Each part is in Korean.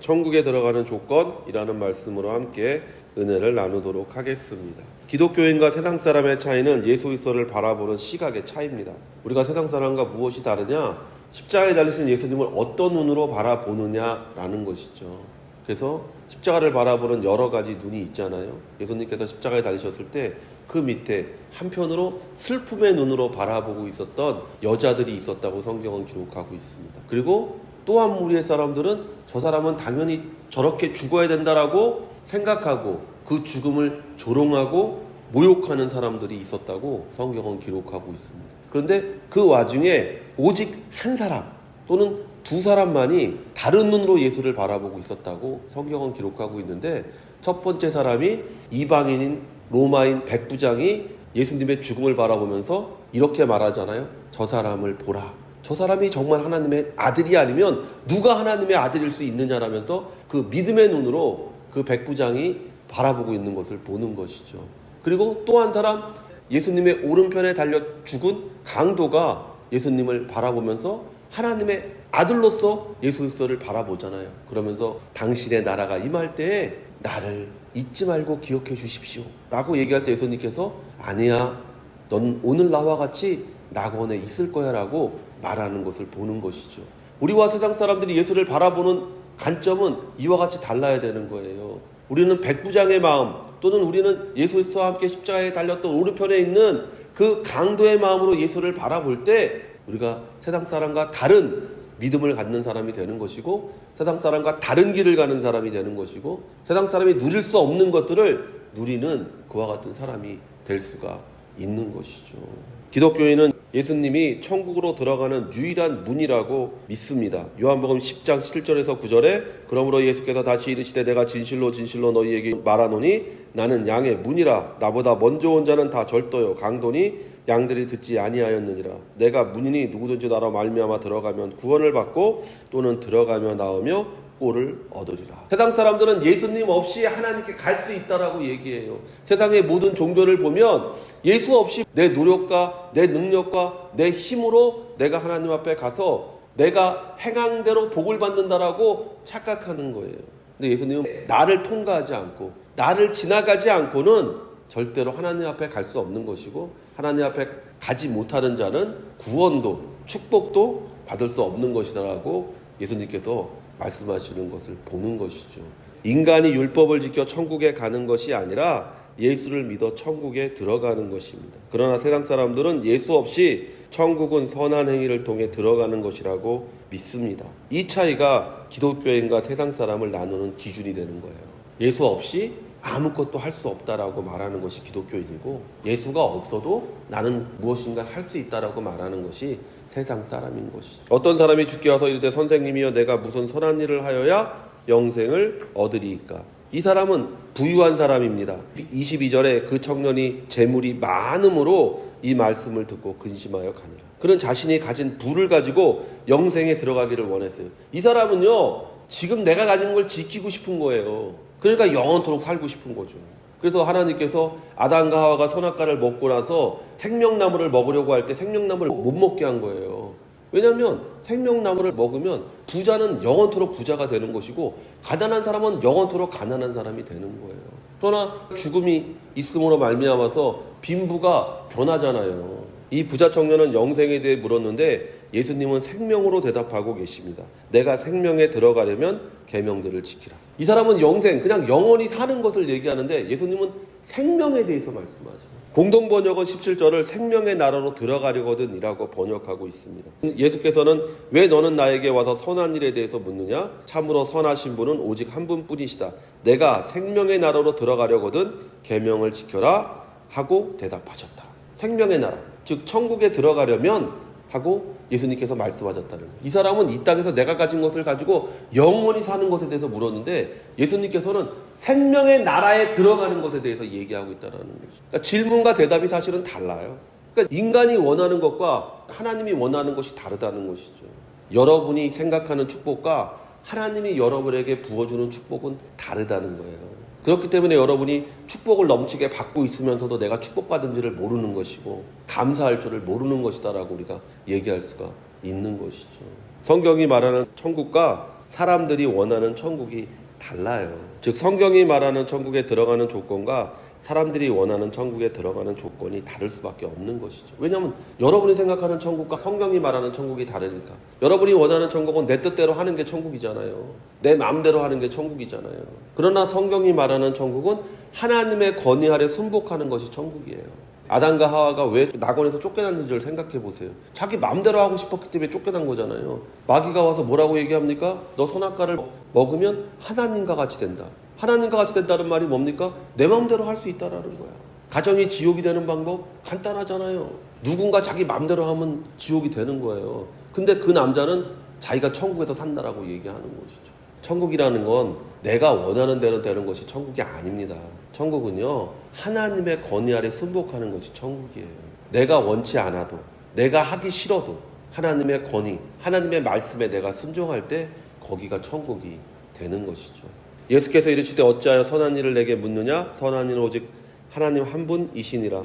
천국에 들어가는 조건이라는 말씀으로 함께 은혜를 나누도록 하겠습니다. 기독교인과 세상 사람의 차이는 예수 그리스도를 바라보는 시각의 차이입니다. 우리가 세상 사람과 무엇이 다르냐? 십자가에 달리신 예수님을 어떤 눈으로 바라보느냐라는 것이죠. 그래서 십자가를 바라보는 여러 가지 눈이 있잖아요. 예수님께서 십자가에 달리셨을 때 그 밑에 한편으로 슬픔의 눈으로 바라보고 있었던 여자들이 있었다고 성경은 기록하고 있습니다. 그리고 또 한 무리의 사람들은 저 사람은 당연히 저렇게 죽어야 된다라고 생각하고 그 죽음을 조롱하고 모욕하는 사람들이 있었다고 성경은 기록하고 있습니다. 그런데 그 와중에 오직 한 사람 또는 두 사람만이 다른 눈으로 예수를 바라보고 있었다고 성경은 기록하고 있는데, 첫 번째 사람이 이방인인 로마인 백부장이 예수님의 죽음을 바라보면서 이렇게 말하잖아요. 저 사람을 보라. 저 사람이 정말 하나님의 아들이 아니면 누가 하나님의 아들일 수 있느냐라면서 그 믿음의 눈으로 그 백부장이 바라보고 있는 것을 보는 것이죠. 그리고 또 한 사람, 예수님의 오른편에 달려 죽은 강도가 예수님을 바라보면서 하나님의 아들로서 예수 그리스도를 바라보잖아요. 그러면서 당신의 나라가 임할 때에 나를 잊지 말고 기억해 주십시오 라고 얘기할 때 예수님께서 아니야, 넌 오늘 나와 같이 낙원에 있을 거야 라고 말하는 것을 보는 것이죠. 우리와 세상 사람들이 예수를 바라보는 관점은 이와 같이 달라야 되는 거예요. 우리는 백부장의 마음, 또는 우리는 예수 그리스도와 함께 십자가에 달렸던 오른편에 있는 그 강도의 마음으로 예수를 바라볼 때 우리가 세상 사람과 다른 믿음을 갖는 사람이 되는 것이고, 세상 사람과 다른 길을 가는 사람이 되는 것이고, 세상 사람이 누릴 수 없는 것들을 누리는 그와 같은 사람이 될 수가 있는 것이죠. 기독교인은 예수님이 천국으로 들어가는 유일한 문이라고 믿습니다. 요한복음 10장 7절에서 9절에 그러므로 예수께서 다시 이르시되 내가 진실로 진실로 너희에게 말하노니 나는 양의 문이라. 나보다 먼저 온 자는 다 절도요 강도니 양들이 듣지 아니하였느니라. 내가 문이니 누구든지 나로 말미암아 들어가면 구원을 받고 또는 들어가며 나오며 꼴을 얻으리라. 세상 사람들은 예수님 없이 하나님께 갈 수 있다라고 얘기해요. 세상의 모든 종교를 보면 예수 없이 내 노력과 내 능력과 내 힘으로 내가 하나님 앞에 가서 내가 행한 대로 복을 받는다라고 착각하는 거예요. 근데 예수님은 나를 통과하지 않고 나를 지나가지 않고는 절대로 하나님 앞에 갈 수 없는 것이고, 하나님 앞에 가지 못하는 자는 구원도 축복도 받을 수 없는 것이다라고 예수님께서 말씀하시는 것을 보는 것이죠. 인간이 율법을 지켜 천국에 가는 것이 아니라 예수를 믿어 천국에 들어가는 것입니다. 그러나 세상 사람들은 예수 없이 천국은 선한 행위를 통해 들어가는 것이라고 믿습니다. 이 차이가 기독교인과 세상 사람을 나누는 기준이 되는 거예요. 예수 없이 아무것도 할 수 없다라고 말하는 것이 기독교인이고, 예수가 없어도 나는 무엇인가 할 수 있다라고 말하는 것이 세상 사람인 것이죠. 어떤 사람이 주께 와서 이르되 선생님이여 내가 무슨 선한 일을 하여야 영생을 얻으리이까? 이 사람은 부유한 사람입니다. 22절에 그 청년이 재물이 많음으로 이 말씀을 듣고 근심하여 가니라. 그는 자신이 가진 부를 가지고 영생에 들어가기를 원했어요. 이 사람은요, 지금 내가 가진 걸 지키고 싶은 거예요. 그러니까 영원토록 살고 싶은 거죠. 그래서 하나님께서 아담과 하와가 선악과를 먹고 나서 생명나무를 먹으려고 할 때 생명나무를 못 먹게 한 거예요. 왜냐하면 생명나무를 먹으면 부자는 영원토록 부자가 되는 것이고 가난한 사람은 영원토록 가난한 사람이 되는 거예요. 그러나 죽음이 있음으로 말미암아서 빈부가 변하잖아요. 이 부자 청년은 영생에 대해 물었는데 예수님은 생명으로 대답하고 계십니다. 내가 생명에 들어가려면 계명들을 지키라. 이 사람은 영생, 그냥 영원히 사는 것을 얘기하는데 예수님은 생명에 대해서 말씀하죠. 공동번역은 17절을 생명의 나라로 들어가려거든 이라고 번역하고 있습니다. 예수께서는 왜 너는 나에게 와서 선한 일에 대해서 묻느냐? 참으로 선하신 분은 오직 한 분뿐이시다. 내가 생명의 나라로 들어가려거든 계명을 지켜라 하고 대답하셨다. 생명의 나라, 즉 천국에 들어가려면 하고 예수님께서 말씀하셨다는 거예요. 이 사람은 이 땅에서 내가 가진 것을 가지고 영원히 사는 것에 대해서 물었는데 예수님께서는 생명의 나라에 들어가는 것에 대해서 얘기하고 있다는 거죠. 그러니까 질문과 대답이 사실은 달라요. 그러니까 인간이 원하는 것과 하나님이 원하는 것이 다르다는 것이죠. 여러분이 생각하는 축복과 하나님이 여러분에게 부어주는 축복은 다르다는 거예요. 그렇기 때문에 여러분이 축복을 넘치게 받고 있으면서도 내가 축복받은지를 모르는 것이고 감사할 줄을 모르는 것이다라고 우리가 얘기할 수가 있는 것이죠. 성경이 말하는 천국과 사람들이 원하는 천국이 달라요. 즉 성경이 말하는 천국에 들어가는 조건과 사람들이 원하는 천국에 들어가는 조건이 다를 수밖에 없는 것이죠. 왜냐하면 여러분이 생각하는 천국과 성경이 말하는 천국이 다르니까. 여러분이 원하는 천국은 내 뜻대로 하는 게 천국이잖아요. 내 마음대로 하는 게 천국이잖아요. 그러나 성경이 말하는 천국은 하나님의 권위 아래 순복하는 것이 천국이에요. 아담과 하와가 왜 낙원에서 쫓겨났는지를 생각해 보세요. 자기 마음대로 하고 싶었기 때문에 쫓겨난 거잖아요. 마귀가 와서 뭐라고 얘기합니까? 너 선악과를 먹으면 하나님과 같이 된다. 하나님과 같이 된다는 말이 뭡니까? 내 마음대로 할 수 있다라는 거야. 가정이 지옥이 되는 방법 간단하잖아요. 누군가 자기 마음대로 하면 지옥이 되는 거예요. 근데 그 남자는 자기가 천국에서 산다라고 얘기하는 것이죠. 천국이라는 건 내가 원하는 대로 되는 것이 천국이 아닙니다. 천국은요, 하나님의 권위 아래 순복하는 것이 천국이에요. 내가 원치 않아도, 내가 하기 싫어도 하나님의 권위, 하나님의 말씀에 내가 순종할 때 거기가 천국이 되는 것이죠. 예수께서 이르시되 어찌하여 선한 일을 내게 묻느냐? 선한 일은 오직 하나님 한 분이시니라.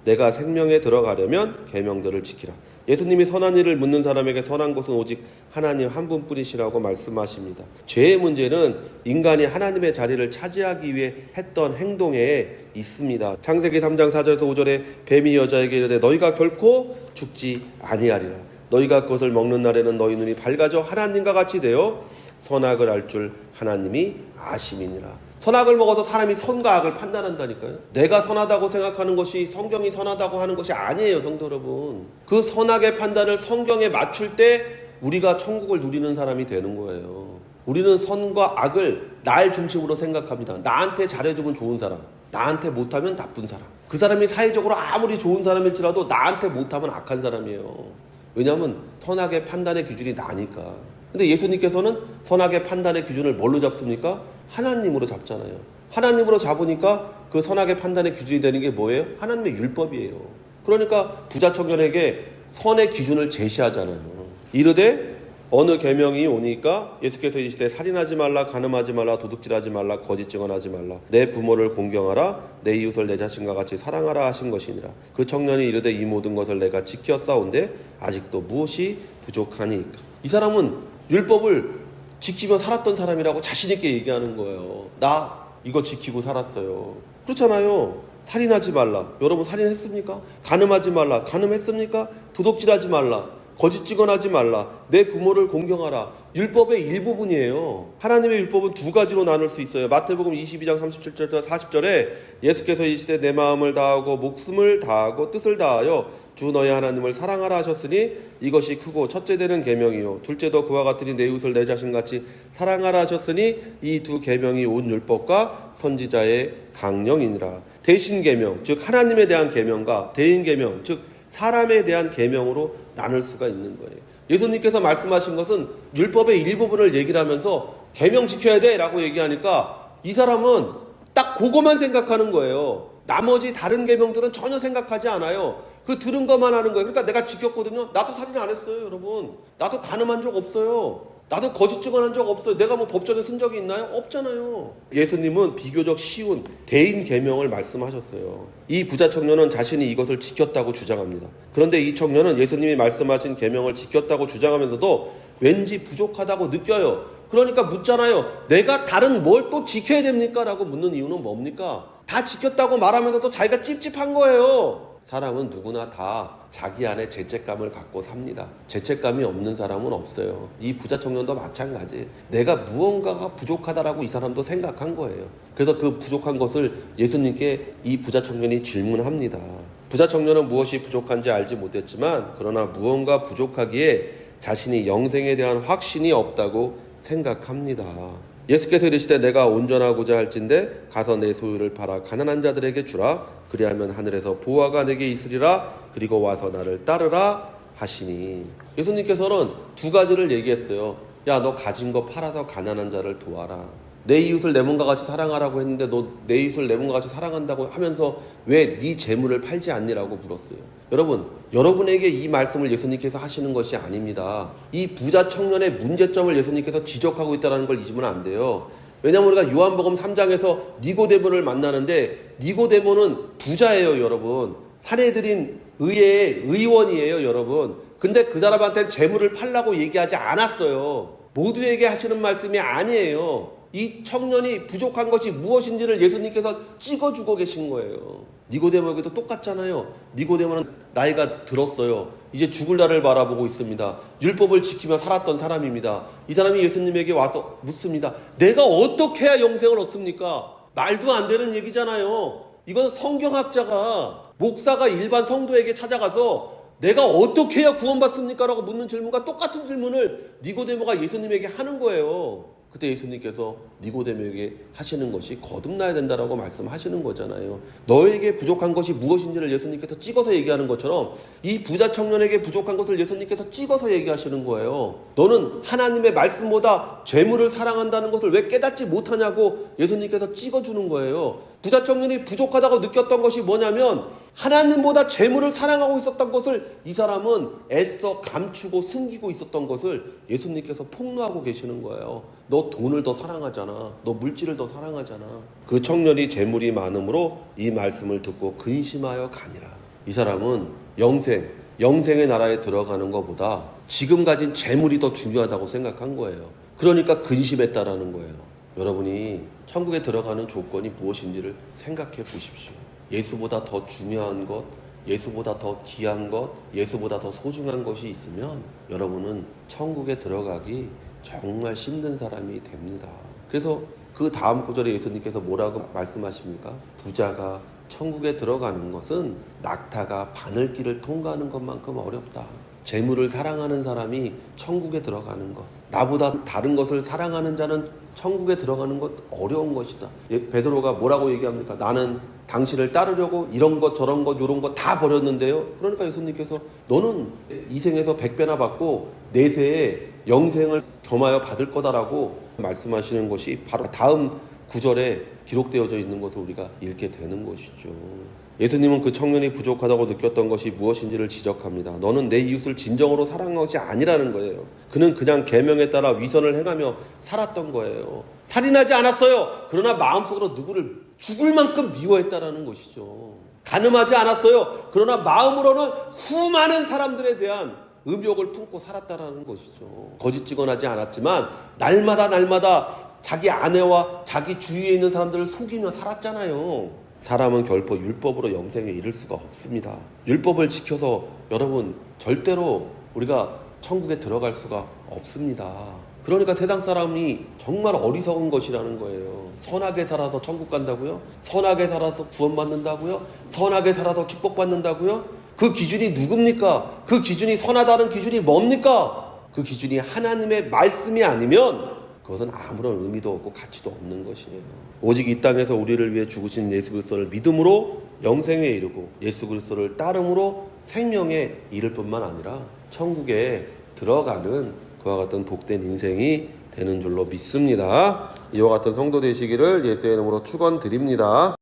내가 생명에 들어가려면 계명들을 지키라. 예수님이 선한 일을 묻는 사람에게 선한 것은 오직 하나님 한 분뿐이시라고 말씀하십니다. 죄의 문제는 인간이 하나님의 자리를 차지하기 위해 했던 행동에 있습니다. 창세기 3장 4절에서 5절에 뱀이 여자에게 이르되 너희가 결코 죽지 아니하리라. 너희가 그것을 먹는 날에는 너희 눈이 밝아져 하나님과 같이 되어 선악을 알 줄 하나님이 아심이니라. 선악을 먹어서 사람이 선과 악을 판단한다니까요. 내가 선하다고 생각하는 것이 성경이 선하다고 하는 것이 아니에요, 성도 여러분. 그 선악의 판단을 성경에 맞출 때 우리가 천국을 누리는 사람이 되는 거예요. 우리는 선과 악을 날 중심으로 생각합니다. 나한테 잘해주면 좋은 사람, 나한테 못하면 나쁜 사람. 그 사람이 사회적으로 아무리 좋은 사람일지라도 나한테 못하면 악한 사람이에요. 왜냐하면 선악의 판단의 기준이 나니까. 근데 예수님께서는 선악의 판단의 기준을 뭘로 잡습니까? 하나님으로 잡잖아요. 하나님으로 잡으니까 그 선악의 판단의 기준이 되는 게 뭐예요? 하나님의 율법이에요. 그러니까 부자 청년에게 선의 기준을 제시하잖아요. 이르되 어느 계명이 오니까 예수께서 이르시되 살인하지 말라, 간음하지 말라, 도둑질하지 말라, 거짓 증언하지 말라, 내 부모를 공경하라, 내 이웃을 내 자신과 같이 사랑하라 하신 것이니라. 그 청년이 이르되 이 모든 것을 내가 지켰사온데 아직도 무엇이 부족하니까. 이 사람은 율법을 지키며 살았던 사람이라고 자신있게 얘기하는 거예요. 나 이거 지키고 살았어요. 그렇잖아요. 살인하지 말라. 여러분 살인했습니까? 간음하지 말라. 간음했습니까? 도둑질하지 말라. 거짓 증언하지 말라. 내 부모를 공경하라. 율법의 일부분이에요. 하나님의 율법은 두 가지로 나눌 수 있어요. 마태복음 22장 37절부터 40절에 예수께서 이시되 내 마음을 다하고 목숨을 다하고 뜻을 다하여 주 너의 하나님을 사랑하라 하셨으니 이것이 크고 첫째 되는 계명이요 둘째도 그와 같으니 내 이웃을 내 자신같이 사랑하라 하셨으니 이 두 계명이 온 율법과 선지자의 강령이니라. 대신 계명, 즉 하나님에 대한 계명과 대인 계명, 즉 사람에 대한 계명으로 나눌 수가 있는 거예요. 예수님께서 말씀하신 것은 율법의 일부분을 얘기를 하면서 계명 지켜야 돼 라고 얘기하니까 이 사람은 딱 그거만 생각하는 거예요. 나머지 다른 계명들은 전혀 생각하지 않아요. 그 들은 것만 하는 거예요. 그러니까 내가 지켰거든요. 나도 살인 안 했어요, 여러분. 나도 간음한 적 없어요. 나도 거짓 증언한 적 없어요. 내가 뭐 법정에 쓴 적이 있나요? 없잖아요. 예수님은 비교적 쉬운 대인 계명을 말씀하셨어요. 이 부자 청년은 자신이 이것을 지켰다고 주장합니다. 그런데 이 청년은 예수님이 말씀하신 계명을 지켰다고 주장하면서도 왠지 부족하다고 느껴요. 그러니까 묻잖아요. 내가 다른 뭘 또 지켜야 됩니까? 라고 묻는 이유는 뭡니까? 다 지켰다고 말하면서도 자기가 찝찝한 거예요. 사람은 누구나 다 자기 안에 죄책감을 갖고 삽니다. 죄책감이 없는 사람은 없어요. 이 부자 청년도 마찬가지. 내가 무언가가 부족하다라고 이 사람도 생각한 거예요. 그래서 그 부족한 것을 예수님께 이 부자 청년이 질문합니다. 부자 청년은 무엇이 부족한지 알지 못했지만 그러나 무언가 부족하기에 자신이 영생에 대한 확신이 없다고 생각합니다. 예수께서 이르시되 내가 온전하고자 할진대 가서 내 소유를 팔아 가난한 자들에게 주라. 그리하면 하늘에서 보화가 내게 있으리라. 그리고 와서 나를 따르라 하시니. 예수님께서는 두 가지를 얘기했어요. 야, 너 가진 거 팔아서 가난한 자를 도와라. 내 이웃을 내 몸과 같이 사랑하라고 했는데 너 내 이웃을 내 몸과 같이 사랑한다고 하면서 왜 네 재물을 팔지 않니라고 물었어요. 여러분, 여러분에게 이 말씀을 예수님께서 하시는 것이 아닙니다. 이 부자 청년의 문제점을 예수님께서 지적하고 있다는 걸 잊으면 안 돼요. 왜냐하면 우리가 요한복음 3장에서 니고데모를 만나는데 니고데모는 부자예요, 여러분. 사내들인 의회의 의원이에요, 여러분. 근데 그 사람한테는 재물을 팔라고 얘기하지 않았어요. 모두에게 하시는 말씀이 아니에요. 이 청년이 부족한 것이 무엇인지를 예수님께서 찍어주고 계신 거예요. 니고데모에게도 똑같잖아요. 니고데모는 나이가 들었어요. 이제 죽을 날을 바라보고 있습니다. 율법을 지키며 살았던 사람입니다. 이 사람이 예수님에게 와서 묻습니다. 내가 어떻게 해야 영생을 얻습니까? 말도 안 되는 얘기잖아요. 이건 성경학자가, 목사가 일반 성도에게 찾아가서 내가 어떻게 해야 구원받습니까? 라고 묻는 질문과 똑같은 질문을 니고데모가 예수님에게 하는 거예요. 그때 예수님께서 니고데모에게 하시는 것이 거듭나야 된다라고 말씀하시는 거잖아요. 너에게 부족한 것이 무엇인지를 예수님께서 찍어서 얘기하는 것처럼 이 부자 청년에게 부족한 것을 예수님께서 찍어서 얘기하시는 거예요. 너는 하나님의 말씀보다 재물을 사랑한다는 것을 왜 깨닫지 못하냐고 예수님께서 찍어주는 거예요. 부자 청년이 부족하다고 느꼈던 것이 뭐냐면 하나님보다 재물을 사랑하고 있었던 것을 이 사람은 애써 감추고 숨기고 있었던 것을 예수님께서 폭로하고 계시는 거예요. 너 돈을 더 사랑하잖아. 너 물질을 더 사랑하잖아. 그 청년이 재물이 많으므로 이 말씀을 듣고 근심하여 가니라. 이 사람은 영생의 나라에 들어가는 것보다 지금 가진 재물이 더 중요하다고 생각한 거예요. 그러니까 근심했다라는 거예요. 여러분이 천국에 들어가는 조건이 무엇인지를 생각해 보십시오. 예수보다 더 중요한 것, 예수보다 더 귀한 것, 예수보다 더 소중한 것이 있으면 여러분은 천국에 들어가기 정말 힘든 사람이 됩니다. 그래서 그 다음 구절에 예수님께서 뭐라고 말씀하십니까? 부자가 천국에 들어가는 것은 낙타가 바늘길을 통과하는 것만큼 어렵다. 재물을 사랑하는 사람이 천국에 들어가는 것, 나보다 다른 것을 사랑하는 자는 천국에 들어가는 것 어려운 것이다. 베드로가 뭐라고 얘기합니까? 나는 당신을 따르려고 이런 것 저런 것 요런 것 다 버렸는데요. 그러니까 예수님께서 너는 이 생에서 100배나 받고 내세에 영생을 겸하여 받을 거다라고 말씀하시는 것이 바로 다음 구절에 기록되어져 있는 것을 우리가 읽게 되는 것이죠. 예수님은 그 청년이 부족하다고 느꼈던 것이 무엇인지를 지적합니다. 너는 내 이웃을 진정으로 사랑한 것이 아니라는 거예요. 그는 그냥 계명에 따라 위선을 행하며 살았던 거예요. 살인하지 않았어요. 그러나 마음속으로 누구를 죽을 만큼 미워했다라는 것이죠. 간음하지 않았어요. 그러나 마음으로는 수많은 사람들에 대한 음욕을 품고 살았다라는 것이죠. 거짓 증언하지 않았지만 날마다 자기 아내와 자기 주위에 있는 사람들을 속이며 살았잖아요. 사람은 결코 율법으로 영생에 이를 수가 없습니다. 율법을 지켜서 여러분 절대로 우리가 천국에 들어갈 수가 없습니다. 그러니까 세상 사람이 정말 어리석은 것이라는 거예요. 선하게 살아서 천국 간다고요? 선하게 살아서 구원받는다고요? 선하게 살아서 축복받는다고요? 그 기준이 누굽니까? 그 기준이 선하다는 기준이 뭡니까? 그 기준이 하나님의 말씀이 아니면 그것은 아무런 의미도 없고 가치도 없는 것이에요. 오직 이 땅에서 우리를 위해 죽으신 예수 그리스도를 믿음으로 영생에 이르고 예수 그리스도를 따름으로 생명에 이를 뿐만 아니라 천국에 들어가는 그와 같은 복된 인생이 되는 줄로 믿습니다. 이와 같은 성도 되시기를 예수의 이름으로 축원드립니다.